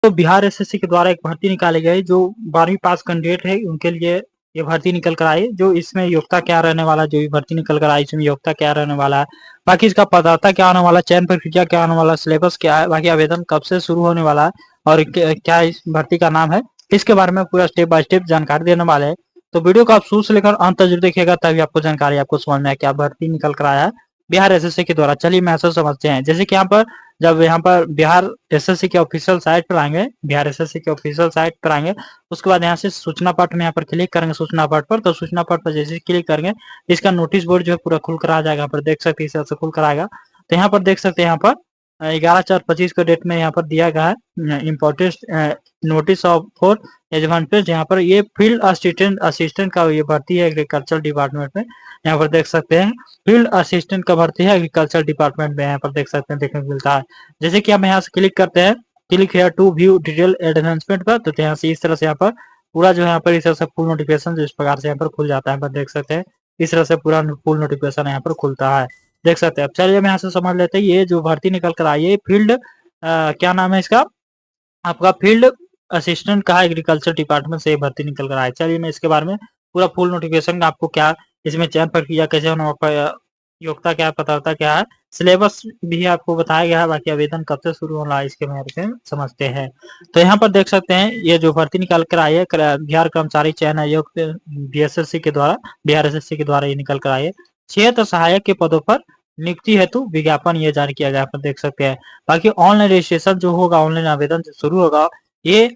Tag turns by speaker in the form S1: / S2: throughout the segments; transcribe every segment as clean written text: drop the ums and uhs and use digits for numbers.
S1: तो बिहार एसएससी के द्वारा एक भर्ती निकाली गई जो 12वीं पास कैंडिडेट है उनके लिए ये भर्ती निकल कर आई। जो इसमें योग्यता क्या रहने वाला, जो भी भर्ती निकल कर आई इसमें योग्यता क्या रहने वाला है, बाकी इसका पात्रता क्या होने वाला, चयन प्रक्रिया क्या होने वाला, सिलेबस क्या है, बाकी आवेदन कब से शुरू होने वाला है और क्या इस भर्ती का नाम है, इसके बारे में पूरा स्टेप बाय स्टेप जानकारी देने वाले हैं। तो वीडियो को आप शुरू से लेकर अंत तक जरूर देखिएगा, तभी आपको जानकारी आपको समझ में आए क्या भर्ती निकल कर आया है बिहार एसएससी के द्वारा। चलिए मैं ऐसा समझते हैं, जैसे कि यहाँ पर जब यहाँ पर बिहार एसएससी के ऑफिशियल साइट पर आएंगे, बिहार एसएससी के ऑफिशियल साइट पर आएंगे, उसके बाद यहाँ से सूचना पट में यहाँ पर क्लिक करेंगे सूचना पट पर। तो सूचना पट पर जैसे क्लिक करेंगे इसका नोटिस बोर्ड जो है पूरा खुल कर आ जाएगा। यहाँ पर देख सकते हैं इस तरह से खुल कर आएगा। तो यहाँ पर देख सकते हैं यहाँ पर 11/4/25 को डेट में यहाँ पर दिया गया है important notice of for advantage. यहाँ पर ये फील्ड असिस्टेंट का ये भर्ती है एग्रीकल्चर डिपार्टमेंट में। यहाँ पर देख सकते हैं फील्ड असिस्टेंट का भर्ती है एग्रीकल्चर डिपार्टमेंट में। यहाँ पर देख सकते हैं देखने को मिलता है। जैसे कि हम यहाँ से क्लिक करते हैं, click here to view detail advancement पर, तो यहाँ से इस तरह से यहाँ पर पूरा जो है यहाँ पर इस तरह से फुल नोटिफिकेशन जो इस प्रकार से यहाँ पर खुल जाता है। यहाँ पर देख सकते हैं इस तरह से पूरा फुल नोटिफिकेशन यहाँ पर खुलता है, देख सकते हैं। अब चलिए हम यहाँ से समझ लेते हैं ये जो भर्ती निकल कर आई है फील्ड क्या नाम है इसका, आपका फील्ड असिस्टेंट का एग्रीकल्चर डिपार्टमेंट से भर्ती निकल कर आए। चलिए मैं इसके बारे में पूरा फुल नोटिफिकेशन आपको क्या इसमें चयन प्रक्रिया कैसे होना, योग्यता क्या है, पात्रता क्या है, सिलेबस भी आपको बताया गया है, बाकी आवेदन कब से शुरू होना है इसके बारे में समझते हैं। तो यहाँ पर देख सकते हैं ये जो भर्ती निकल कर आई है बिहार कर्मचारी चयन आयोग बीएसएससी के द्वारा, बिहार एसएससी के द्वारा ये निकल कर आई है। क्षेत्र सहायक के पदों पर नियुक्ति हेतु विज्ञापन ये जारी किया गया, आप देख सकते हैं। बाकी ऑनलाइन रजिस्ट्रेशन जो होगा, ऑनलाइन आवेदन जो शुरू होगा, ये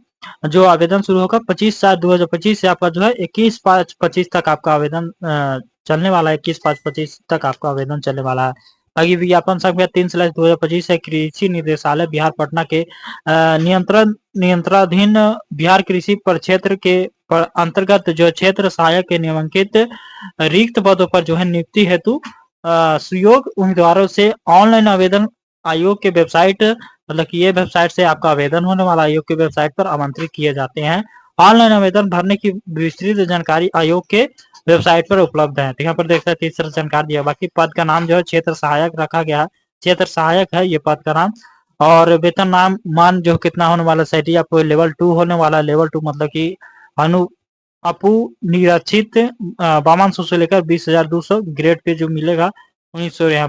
S1: जो आवेदन शुरू होगा 25/7/2025 से आपका जो है 21/5/25 तक आपका आवेदन चलने वाला है। 21/5/25 तक आपका आवेदन चलने वाला है। बाकी विज्ञापन संख्या 3/2025 है कृषि निदेशालय बिहार पटना के नियंत्रणाधीन बिहार कृषि प्रक्षेत्र के अंतर्गत जो क्षेत्र सहायक के नियमांकित रिक्त पदों पर जो है नियुक्ति हेतु सुयोग उम्मीदवारों से ऑनलाइन आवेदन आयोग के वेबसाइट, मतलब कि ये वेबसाइट से आपका आवेदन होने वाला आयोग के वेबसाइट पर आमंत्रित किए जाते हैं। ऑनलाइन आवेदन भरने की विस्तृत जानकारी आयोग के वेबसाइट पर उपलब्ध है। तो यहाँ पर देख सकते हैं इस तरह जानकारी दिया। बाकी पद का नाम जो है क्षेत्र सहायक रखा गया है, क्षेत्र सहायक है ये पद का नाम। और वेतन नाम मान जो कितना होने वाला सैलरी आपको लेवल 2 होने वाला है। लेवल 2 मतलब की अनु अपू निरक्षित 5200 से लेकर 20,200 ग्रेड पे जो मिलेगा 1900 यहाँ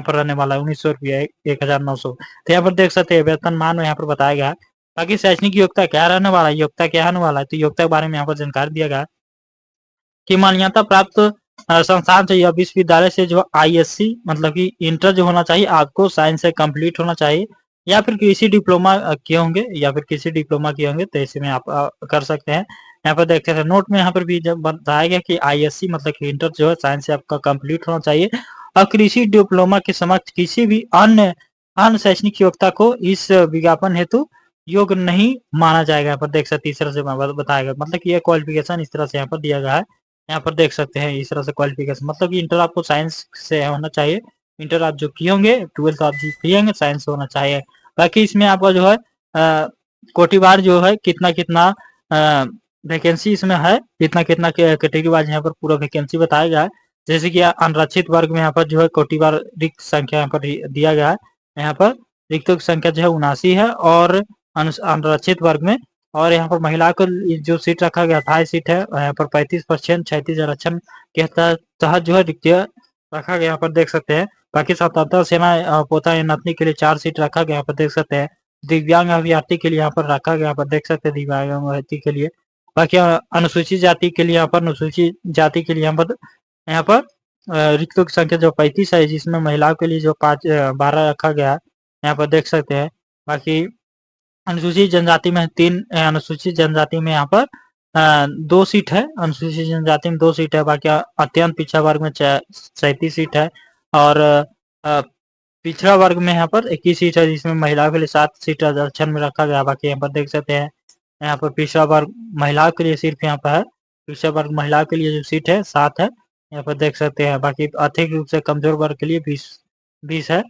S1: पर रहने वाला है 1900 रुपया 1900। तो यहाँ पर देख सकते हैं वेतन मान यहाँ पर बताया गया है। बाकी शैक्षणिक योग्यता क्या रहने वाला है, योग्यता क्या होने वाला है, तो योग्यता के बारे में यहाँ पर जानकारी दिया गया है कि मान्यता प्राप्त संस्थान से या विश्वविद्यालय से जो आईएससी मतलब कि इंटर जो होना चाहिए आपको साइंस से कंप्लीट होना चाहिए, या फिर कृषि डिप्लोमा किए होंगे, या फिर कृषि डिप्लोमा किए होंगे, तो इसमें आप कर सकते हैं। यहाँ पर देखते हैं नोट में यहाँ पर भी जब बताया गया कि आईएससी मतलब कि इंटर जो है साइंस से आपका कंप्लीट होना चाहिए और कृषि डिप्लोमा के समक्ष किसी भी अन्य शैक्षणिक योग्यता को इस विज्ञापन हेतु योग्य नहीं माना जाएगा। यहाँ पर देख सकते इस तरह से बताया गया, मतलब कि ये क्वालिफिकेशन इस तरह से यहाँ पर दिया गया है। यहाँ पर देख सकते हैं इस तरह से क्वालिफिकेशन मतलब कि इंटर आपको साइंस से होना चाहिए, इंटर आप जो किए होंगे 12th आप जो किए होंगे साइंस से होना चाहिए। बाकी इसमें आपका जो है कोटिवार जो है कितना कितना वैकेंसी इसमें है, कितना कितना कैटेगरी वाइज यहाँ पर पूरा वैकेंसी बताया गया है। जैसे कि अनारक्षित वर्ग में यहाँ पर जो है कोटिवार रिक्त संख्या यहाँ पर दिया गया है। यहाँ पर रिक्तों की संख्या जो है 79 है और अनारक्षित वर्ग में। और यहाँ पर महिला को जो सीट रखा गया 28 सीट है, यहाँ पर 35% 36 आरक्षण के तहत जो है रिक्त रखा गया, यहाँ पर देख सकते हैं। बाकी स्वतंत्रता सेना पोता नतनी के लिए 4 सीट रखा गया, यहाँ पर देख सकते हैं। दिव्यांग अभ्यर्थी के लिए यहाँ पर रखा गया, यहाँ पर देख सकते हैं दिव्यांग अभ्यर्थी के लिए। बाकी अनुसूचित जाति के लिए यहाँ पर अनुसूचित जाति के लिए यहाँ पर रिक्तों की संख्या जो 35 है, जिसमें महिलाओं के लिए जो 12 रखा गया है, यहाँ पर देख सकते हैं। बाकी अनुसूचित जनजाति में 3, अनुसूचित जनजाति में यहाँ पर 2 सीट है, अनुसूचित जनजाति में 2 सीट है। बाकी अत्यंत पिछड़ा वर्ग में 37 सीट है और पिछड़ा वर्ग में यहाँ पर 21 सीट है, जिसमें महिलाओं के लिए 7 सीट आरक्षण में रखा गया। बाकी यहाँ पर देख सकते हैं यहाँ पर पिछड़ा वर्ग महिलाओं के लिए सिर्फ यहाँ पर है, पिछड़ा वर्ग महिलाओं के लिए जो सीट है 7 है, यहाँ पर देख सकते हैं। बाकी आर्थिक रूप से कमजोर वर्ग के लिए 20 है,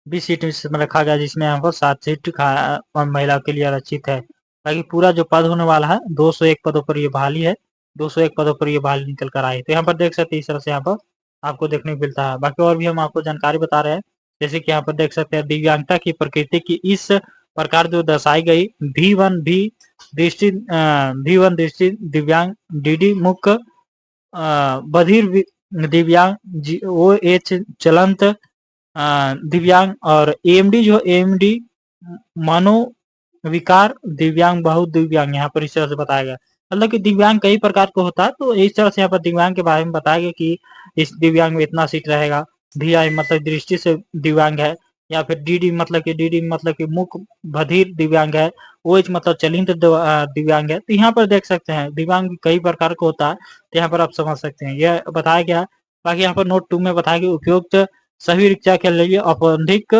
S1: 20 सीट इसमें रखा गया, जिसमें यहाँ पर 7 सीट महिला के लिए आरक्षित है। बाकी पूरा जो पद होने वाला है 201 पदों पर ये बहाली है, 201 पदों पर ये बहाली निकल कर आई। तो यहाँ पर देख सकते हैं इस तरह से यहाँ पर आपको देखने को मिलता है। बाकी और भी हम आपको जानकारी बता रहे हैं, जैसे कि यहाँ पर देख सकते हैं दिव्यांगता की प्रकृति की इस प्रकार जो दर्शाई गई V1 दृष्टि दिव्यांग, डीडी मुख बधिर दिव्यांग, OH चलंत दिव्यांग और AMD जो AMD मनोविकार दिव्यांग, बहुत दिव्यांग यहाँ पर इस तरह से बताया गया। मतलब कि दिव्यांग कई प्रकार का होता है, तो इस तरह से यहाँ पर दिव्यांग के बारे में बताया गया कि इस दिव्यांग में इतना सीट रहेगा। VI मतलब दृष्टि से दिव्यांग है, या फिर DD मतलब कि मुख बधिर दिव्यांग है, OH मतलब चलित दिव्यांग है। तो यहाँ पर देख सकते हैं दिव्यांग कई प्रकार का होता है, तो यहाँ पर आप समझ सकते हैं यह बताया गया। बाकी यहाँ पर नोट 2 में बताया गया उपयुक्त सभी रिक्शा के लिए औपबंधिक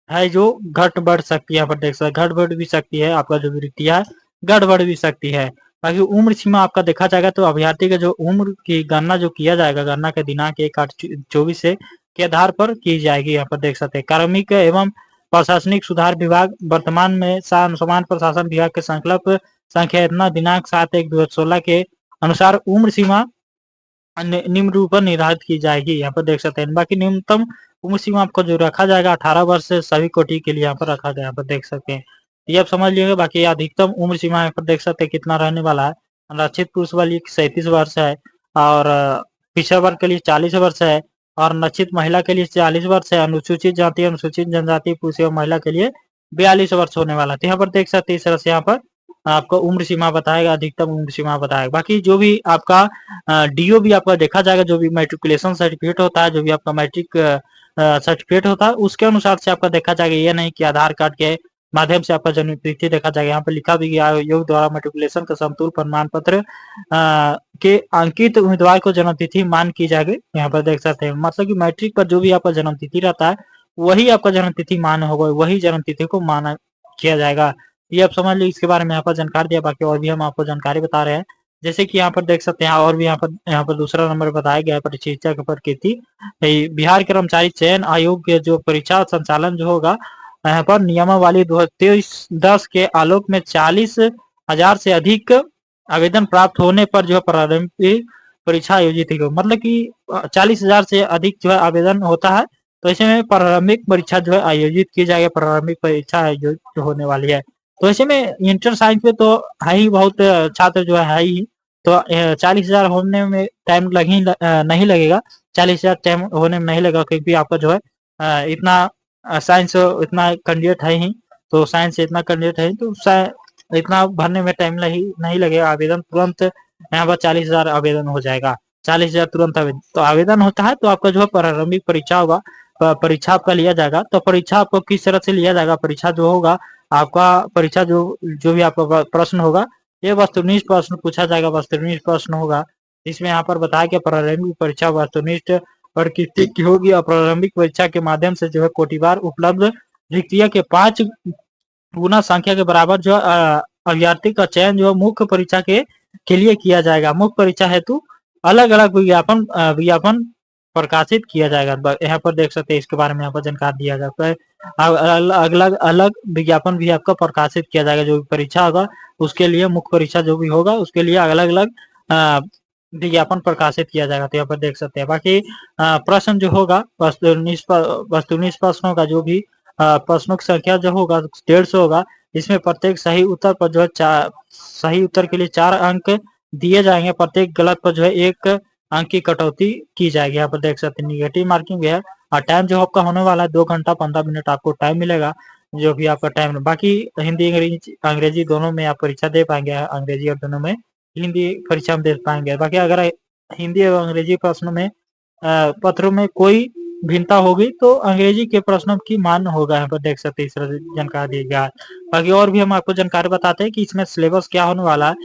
S1: है जो घट बढ़ सकती है। यहाँ पर देख सकते घट बढ़ भी सकती है, आपका जो भी रिक्तिया है घट बढ़ भी सकती है। बाकी उम्र सीमा आपका देखा जाएगा तो अभ्यर्थी का जो उम्र की गणना जो किया जाएगा, गणना के दिनांक 1/8/24 से के आधार पर की जाएगी। यहाँ पर देख सकते हैं कार्मिक एवं प्रशासनिक सुधार विभाग वर्तमान में समान प्रशासन विभाग के संकल्प संख्या इतना दिनांक 7/1/2016 के अनुसार उम्र सीमा निम्न रूप पर निर्धारित की जाएगी। यहाँ पर देख सकते हैं। बाकी न्यूनतम उम्र सीमा आपको जो रखा जाएगा 18 वर्ष से सभी कोटि के लिए यहाँ पर रखा गया, यहाँ पर देख सकते हैं। ये आप समझ लीजिएगा। बाकी अधिकतम उम्र सीमा यहाँ पर देख सकते हैं कितना रहने वाला है। आरक्षित पुरुष वाली 37 वर्ष है, और पिछड़ा वर्ग के लिए 40 वर्ष है, और निश्चित महिला के लिए 40 वर्ष है। अनुसूचित जाति अनुसूचित जनजाति पुरुष एवं महिला के लिए 42 वर्ष होने वाला है। तो यहाँ पर देख सकते हैं इस तरह से यहाँ पर आपको उम्र सीमा बताएगा, अधिकतम उम्र सीमा बताएगा। बाकी जो भी आपका DO भी आपका देखा जाएगा, जो भी मैट्रिकुलेशन सर्टिफिकेट होता है, जो भी आपका मैट्रिक सर्टिफिकेट होता है, उसके अनुसार से आपका देखा जाएगा। ये नहीं कि आधार कार्ड के माध्यम से आपका जन्म तिथि देखा जाएगा। यहाँ पर लिखा भी गया आयोग द्वारा मैट्रिकुलेशन का समतुल प्रमाण पत्र के अंकित उम्मीदवार को जन्म तिथि मान की जाएगी। यहाँ पर देख सकते हैं मतलब कि मैट्रिक पर जो भी आपका जन्म तिथि रहता है वही आपका जन्म तिथि मान होगा, वही जन्म तिथि को माना किया जाएगा। ये आप समझ लीजिए। इसके बारे में यहाँ पर जानकारी दिया। बाकी और भी हम आपको जानकारी बता रहे हैं, जैसे कि यहाँ पर देख सकते हैं और भी यहाँ पर दूसरा नंबर बताया गया है परीक्षा की प्रकृति। बिहार कर्मचारी चयन आयोग के जो परीक्षा संचालन जो होगा यहाँ पर नियमावली 2023-10 के आलोक में 40,000 से अधिक आवेदन प्राप्त होने पर जो है प्रारंभिक परीक्षा आयोजित होगी। मतलब कि 40,000 से अधिक जो है आवेदन होता है, तो ऐसे में प्रारंभिक परीक्षा जो है आयोजित की जाएगी। प्रारंभिक परीक्षा आयोजित होने वाली है। तो ऐसे में इंटर साइंस में तो है ही बहुत छात्र जो है ही, तो 40,000 होने में टाइम नहीं लगेगा। 40,000 टाइम होने में नहीं लगेगा, क्योंकि आपका जो है इतना साइंस इतना कैंडिडेट है ही, तो साइंस से इतना कैंडिडेट है तो इतना भरने में टाइम नहीं लगेगा। आवेदन तुरंत यहाँ पर 40,000 आवेदन हो जाएगा। 40,000 तुरंत आवेदन, तो आवेदन होता है तो आपका जो है प्रारंभिक परीक्षा होगा, परीक्षा आपका लिया जाएगा। तो परीक्षा आपको किस तरह से लिया जाएगा, परीक्षा जो होगा आपका परीक्षा जो भी आपका प्रश्न होगा ये वस्तुनिष्ठ प्रश्न पूछा जाएगा। वस्तुनिष्ठ प्रश्न होगा, इसमें यहाँ पर बताया गया प्रारंभिक परीक्षा वस्तुनिष्ठ प्रकृति की होगी, और प्रारंभिक परीक्षा के माध्यम से जो है कोटिवार उपलब्ध रिक्तियों के 5 गुना संख्या के बराबर जो अभ्यर्थी का चयन जो है मुख्य परीक्षा के लिए किया जाएगा। मुख्य परीक्षा हेतु अलग अलग विज्ञापन प्रकाशित किया जाएगा। यहाँ पर देख सकते हैं इसके बारे में यहाँ पर जानकारी दिया जाता है। अलग अलग विज्ञापन भी आपका प्रकाशित किया जाएगा। जो भी परीक्षा होगा उसके लिए, मुख्य परीक्षा जो भी होगा उसके लिए अलग अलग विज्ञापन प्रकाशित किया जाएगा। तो यहाँ पर देख सकते हैं। बाकी प्रश्न जो होगा वस्तुनिष्ठ प्रश्नों का जो भी प्रश्नों की संख्या जो होगा 150 होगा। इसमें प्रत्येक सही उत्तर पर जो है सही उत्तर के लिए 4 अंक दिए जाएंगे। प्रत्येक गलत पर जो है 1 अंक की कटौती की जाएगी। यहाँ पर देख सकते हैं निगेटिव मार्किंग भी है। और टाइम जो आपका होने वाला है 2 घंटा 15 मिनट आपको टाइम मिलेगा, जो भी आपका टाइम। बाकी हिंदी अंग्रेजी दोनों में आप परीक्षा दे पाएंगे, अंग्रेजी और दोनों में हिंदी परीक्षा में दे पाएंगे। बाकी अगर हिंदी और अंग्रेजी प्रश्नों में पत्रों में कोई भिन्नता होगी तो अंग्रेजी के प्रश्नों की मान होगा। यहाँ पर देख सकते हैं इस तरह से जानकारी दी गया है। बाकी और भी हम आपको जानकारी बताते हैं कि इसमें सिलेबस क्या होने वाला है,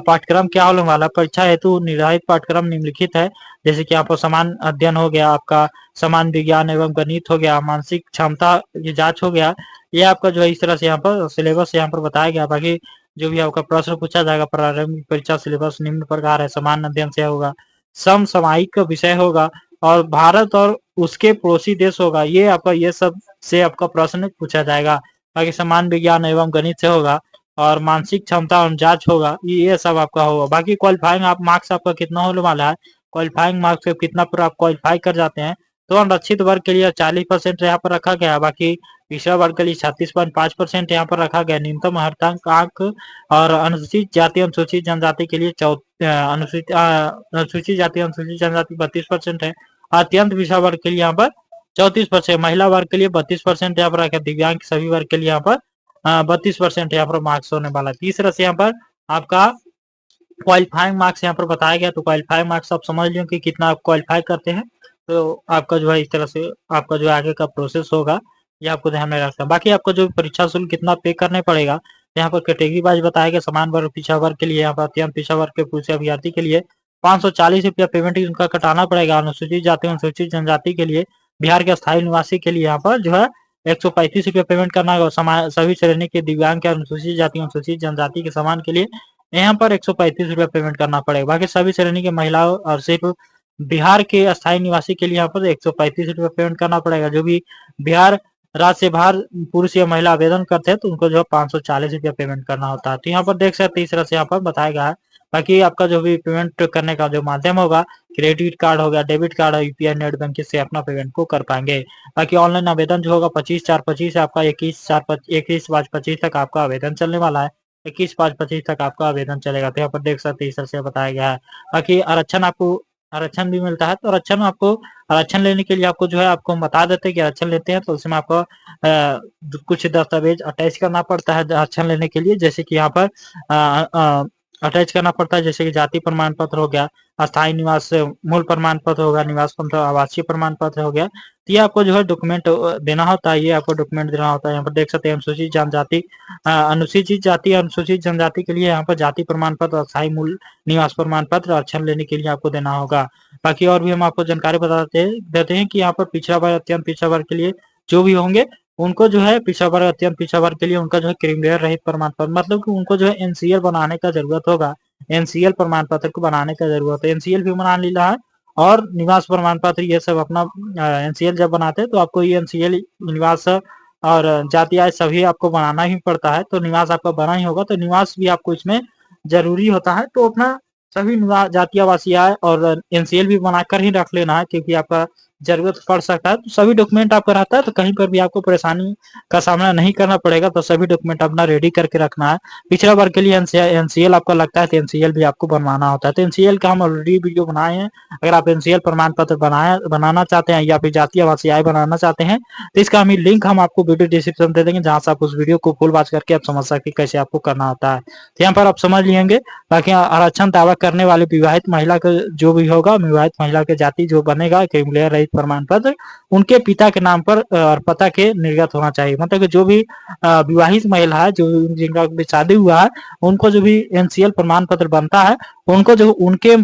S1: पाठ्यक्रम क्या होने वाला है। परीक्षा हेतु निर्धारित पाठ्यक्रम निम्नलिखित है, जैसे कि यहाँ पर समान अध्ययन हो गया, आपका समान विज्ञान एवं गणित हो गया, मानसिक क्षमता की जांच हो गया। ये आपका जो है इस तरह से यहाँ पर सिलेबस यहाँ पर बताया गया। बाकी जो भी आपका प्रश्न पूछा जाएगा प्रारंभिक परीक्षा सिलेबस निम्न प्रकार है। समान अध्ययन से होगा, समसामयिक विषय होगा, और भारत और उसके पड़ोसी देश होगा। ये आपका ये सब से आपका प्रश्न पूछा जाएगा। बाकी समान विज्ञान एवं गणित से होगा, और मानसिक क्षमता और जांच होगा। ये सब आपका होगा। बाकी क्वालिफाइंग आप मार्क्स आपका कितना होने वाला है, क्वालिफाइंग मार्क्स कितना पर आप क्वालिफाई कर जाते हैं, तो अनुरक्षित वर्ग के लिए 40% यहाँ पर रखा गया है। बाकी पिछड़ा वर्ग के लिए 36.5% यहाँ पर रखा गया न्यूनतम हर्तांक अंक। और अनुसूचित जाति अनुसूचित जनजाति के लिए अनुसूचित जाति अनुसूचित जनजाति 32% है। अत्यंत पिछड़ा वर्ग के लिए यहाँ पर 34%, महिला वर्ग के लिए 32% यहाँ पर रखा, दिव्यांग सभी वर्ग के लिए यहाँ पर 32% यहाँ पर मार्क्स होने वाला है। तीसरा से यहाँ पर आपका क्वालिफाइंग मार्क्स यहाँ पर बताया गया। तो क्वालिफाइंग मार्क्स आप समझ लो कि कितना आप क्वालिफाई करते हैं, तो आपका जो है इस तरह से आपका जो आगे का प्रोसेस होगा ये आपको ध्यान में रखना है। बाकी आपको जो परीक्षा शुल्क कितना पे करने पड़ेगा, यहाँ पर कैटेगरी वाइज बताया गया। समान वर्ग पिछड़ा वर्ग के लिए यहाँ पर अत्यंत पिछड़ा वर्ग के पुरुष अभ्यर्थी के लिए 540 रुपया पेमेंट उनका कटाना पड़ेगा। अनुसूचित जाति अनुसूचित जनजाति के लिए, बिहार के अस्थायी निवासी के लिए यहाँ पर जो है 135 रुपया पेमेंट करना होगा। सभी श्रेणी के दिव्यांग के अनुसूचित जाति अनुसूचित जनजाति के समान के लिए यहाँ पर 135 रुपया पेमेंट करना पड़ेगा। बाकी सभी श्रेणी के महिलाओं और सिर्फ बिहार के अस्थायी निवासी के लिए यहाँ पर 135 रुपया पेमेंट करना पड़ेगा। जो भी बिहार राज्य से बाहर पुरुष या महिला आवेदन करते हैं तो उनको जो है 540 रुपया पेमेंट करना होता है। तो यहाँ पर देख सकते हैं इस तरह से यहाँ पर बताया गया है। बाकी आपका जो भी पेमेंट करने का जो माध्यम होगा, क्रेडिट कार्ड हो गया, डेबिट कार्ड और यूपीआई नेट बैंकिंग से अपना पेमेंट को कर पाएंगे। बाकी ऑनलाइन आवेदन जो होगा 25/4/25 आपका 21/5/25 तक आपका आवेदन चलने वाला है। 21/5/25 तक आपका आवेदन चलेगा। तो यहाँ पर देख सकते हैं इस तरह से बताया गया है। बाकी आरक्षण भी मिलता है। तो आरक्षण लेने के लिए आपको जो है आपको हम बता देते हैं कि आरक्षण लेते हैं तो उसमें आपको कुछ दस्तावेज अटैच करना पड़ता है आरक्षण लेने के लिए। जैसे कि यहाँ पर अटैच करना पड़ता है, जैसे कि जाति प्रमाण पत्र हो गया, अस्थायी निवास मूल प्रमाण पत्र होगा, निवास पत्र आवासीय प्रमाण पत्र हो गया। तो ये आपको जो है डॉक्यूमेंट देना होता है, ये आपको डॉक्यूमेंट देना होता है। यहाँ पर देख सकते हैं अनुसूचित जनजाति अनुसूचित जनजाति के लिए यहाँ पर जाति प्रमाण पत्र, अस्थायी मूल निवास प्रमाण पत्र आरक्षण लेने के लिए आपको देना होगा। बाकी और भी हम आपको जानकारी देते हैं कि यहाँ पर पिछड़ा वर्ग अत्यंत पिछड़ा वर्ग के लिए जो भी होंगे उनको जो है पिछड़ा वर्ग अत्यंत पिछड़ा वर्ग के लिए उनका जो है क्रीमिलेयर रहित प्रमाण पत्र, मतलब कि उनको जो है एनसीएल बनाने का जरूरत होगा। एनसीएल प्रमाण पत्र को बनाने का जरूरत है, एनसीएल भी बना लेना है और निवास प्रमाण पत्र ये सब अपना एनसीएल जब बनाते हैं तो आपको ये एनसीएल निवास और जाति आय सभी आपको बनाना ही पड़ता है। तो निवास आपका बना ही होगा, तो निवास भी आपको इसमें जरूरी होता है। तो अपना सभी निवास जाति आवासीय आय और एनसीएल भी बनाकर ही रख लेना है, क्योंकि आपका जरूरत पड़ सकता है। तो सभी डॉक्यूमेंट आपका रहता है तो कहीं पर भी आपको परेशानी का सामना नहीं करना पड़ेगा। तो सभी डॉक्यूमेंट अपना रेडी करके रखना है। पिछड़ा वर्ग के लिए एनसीएल आपका लगता है तो एनसीएल भी आपको बनवाना होता है। तो एनसीएल का हम ऑलरेडी वीडियो बनाए हैं। अगर आप एनसीएल प्रमाण पत्र बनाना चाहते हैं या फिर जातीय आवासीय आय बनाना चाहते हैं तो इसका हम लिंक हम आपको वीडियो डिस्क्रिप्शन दे देंगे, जहां से आप उस वीडियो को फुल वॉच करके आप समझ सकते हैं कैसे आपको करना होता है। तो यहाँ पर आप समझ लेंगे। बाकी आरक्षण दावा करने वाले विवाहित महिला का जो भी होगा, विवाहित महिला के जाति जो बनेगा क्रीमिलेयर रहित प्रमाण पत्र उनके पिता के नाम पर और पता के निर्गत होना चाहिए। मतलब कि जो भी विवाहित महिला है, जो जिनका भी शादी हुआ है, उनको जो भी एनसीएल प्रमाण पत्र बनता है उनको जो उनके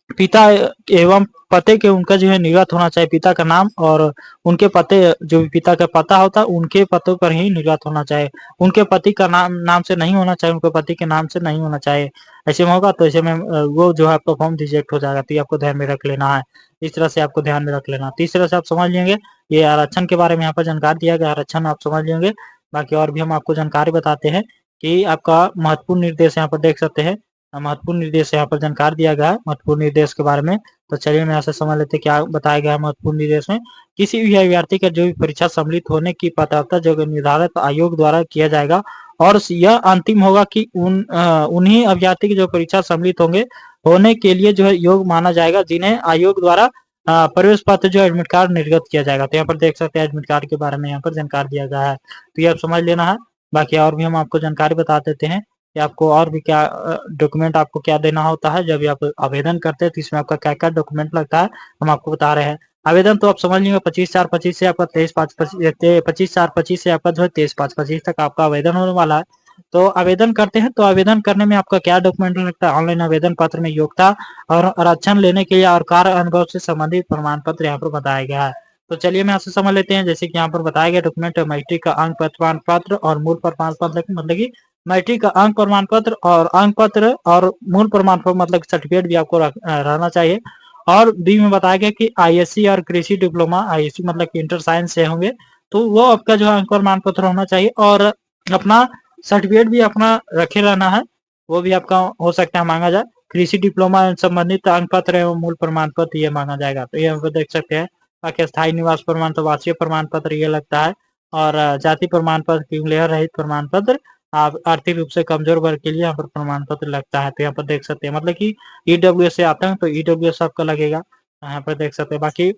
S1: पिता एवं पते के उनका जो है निर्गत होना चाहिए। पिता का नाम और उनके पते जो भी पिता का पता होता है उनके पतों पर ही निर्गत होना चाहिए। उनके पति का नाम से नहीं होना चाहिए, उनके पति के नाम से नहीं होना चाहिए। ऐसे में होगा तो ऐसे में वो जो है आपका फॉर्म रिजेक्ट हो जाएगा। तो ये आपको ध्यान में रख लेना है। इस तरह से आपको ध्यान में रख लेना। तो इस तरह से आप समझ लेंगे। ये आरक्षण के बारे में यहाँ पर जानकारी दिया गया, आरक्षण आप समझ लेंगे। बाकी और भी हम आपको जानकारी बताते हैं कि आपका महत्वपूर्ण निर्देश यहाँ पर देख सकते हैं। महत्वपूर्ण निर्देश यहाँ पर जानकारी दिया गया है महत्वपूर्ण निर्देश के बारे में। तो चलिए हम यहाँ से समझ लेते हैं क्या बताया गया है महत्वपूर्ण निर्देश में। किसी भी अभ्यर्थी का जो भी परीक्षा सम्मिलित होने की पात्रता जो निर्धारित आयोग द्वारा किया जाएगा और यह अंतिम होगा कि उन्हीं अभ्यर्थी की जो परीक्षा सम्मिलित होने के लिए जो है योग माना जाएगा, जिन्हें आयोग द्वारा प्रवेश पत्र जो एडमिट कार्ड निर्गत किया जाएगा। तो यहाँ पर देख सकते हैं एडमिट कार्ड के बारे में यहाँ पर जानकारी दिया गया है। तो ये आप समझ लेना है। बाकी और भी हम आपको जानकारी बता देते हैं कि आपको और भी क्या डॉक्यूमेंट आपको क्या देना होता है जब आप आवेदन करते हैं। तो इसमें आपका क्या क्या डॉक्यूमेंट लगता है हम आपको बता रहे हैं। आवेदन तो आप समझ लीजिए 25/4/25 से आपका 25/4/25 से आपका जो है 23/5/25 तक आपका आवेदन होने वाला है। तो आवेदन करते हैं तो आवेदन करने में आपका क्या डॉक्यूमेंट लगता है। ऑनलाइन आवेदन पत्र में योग्यता और आरक्षण लेने के लिए और कार्य अनुभव से संबंधित प्रमाण पत्र यहाँ पर बताया गया है। तो चलिए हम यहाँ से समझ लेते हैं। जैसे कि यहाँ पर बताया गया डॉक्यूमेंट मैट्रिक का अंक प्रमाण पत्र और मूल प्रमाण पत्र, मतलब की मैट्रिक का अंक प्रमाण पत्र और मूल प्रमाण पत्र मतलब सर्टिफिकेट भी आपको रहना चाहिए। और बी में बताया गया कि आईएससी और कृषि डिप्लोमा, आईएससी मतलब कि इंटर साइंस से होंगे तो वो आपका जो है अंक प्रमाण पत्र होना चाहिए। और अपना सर्टिफिकेट भी अपना रखे रहना है, वो भी आपका हो सकता है मांगा जाए। कृषि डिप्लोमा संबंधित अंक पत्र एवं मूल प्रमाण पत्र ये मांगा जाएगा। तो ये हम देख सकते हैं। बाकी स्थायी निवास प्रमाण तो वार्षिक प्रमाण पत्र ये लगता है, और जाति प्रमाण पत्र, क्यूलेयर रहित प्रमाण पत्र, आप आर्थिक रूप से कमजोर वर्ग के लिए यहाँ पर प्रमाण पत्र लगता है। तो यहाँ पर देख सकते हैं, मतलब कि ईडब्ल्यूएस से आते हैं तो ईडब्ल्यूएस आपका लगेगा, यहाँ पर देख सकते हैं। बाकी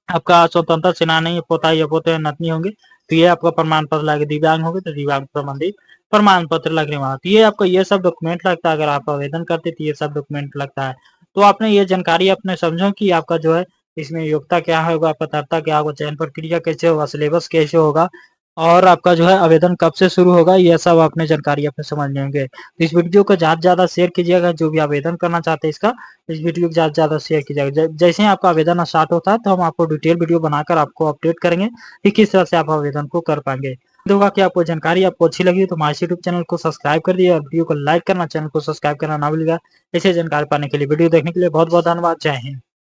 S1: आपका स्वतंत्र सेनानी पोता या पोते नतनी होंगे तो ये आपका प्रमाण पत्र लगे, दिव्यांग होंगे तो दिव्यांग संबंधित प्रमाण पत्र लगने वाला। तो ये आपका ये सब डॉक्यूमेंट लगता है, अगर आप आवेदन करते तो ये सब डॉक्यूमेंट लगता है। तो आपने ये जानकारी अपने समझो कि आपका जो है इसमें योग्यता क्या होगा, पात्रता क्या होगा, चयन प्रक्रिया कैसे होगा, सिलेबस कैसे होगा, और आपका जो है आवेदन कब से शुरू होगा, ये सब आपने जानकारी अपने समझ लेंगे। तो इस वीडियो को ज्यादा से ज्यादा शेयर कीजिएगा, जो भी आवेदन करना चाहते हैं इसका इस वीडियो को ज्यादा से ज्यादा शेयर कीजिएगा। जैसे ही आपका आवेदन स्टार्ट होता है तो हम आपको डिटेल वीडियो बनाकर आपको अपडेट करेंगे कि किस तरह से आप आवेदन को कर पाएंगे। होगा कि आपको जानकारी आपको अच्छी लगी तो हमारे यूट्यूब चैनल को सब्सक्राइब कर दिए और वीडियो को लाइक करना, चैनल को सब्सक्राइब करना ना भूलिएगा। ऐसे जानकारी पाने के लिए, वीडियो देखने के लिए बहुत बहुत धन्यवाद। जय हिंद।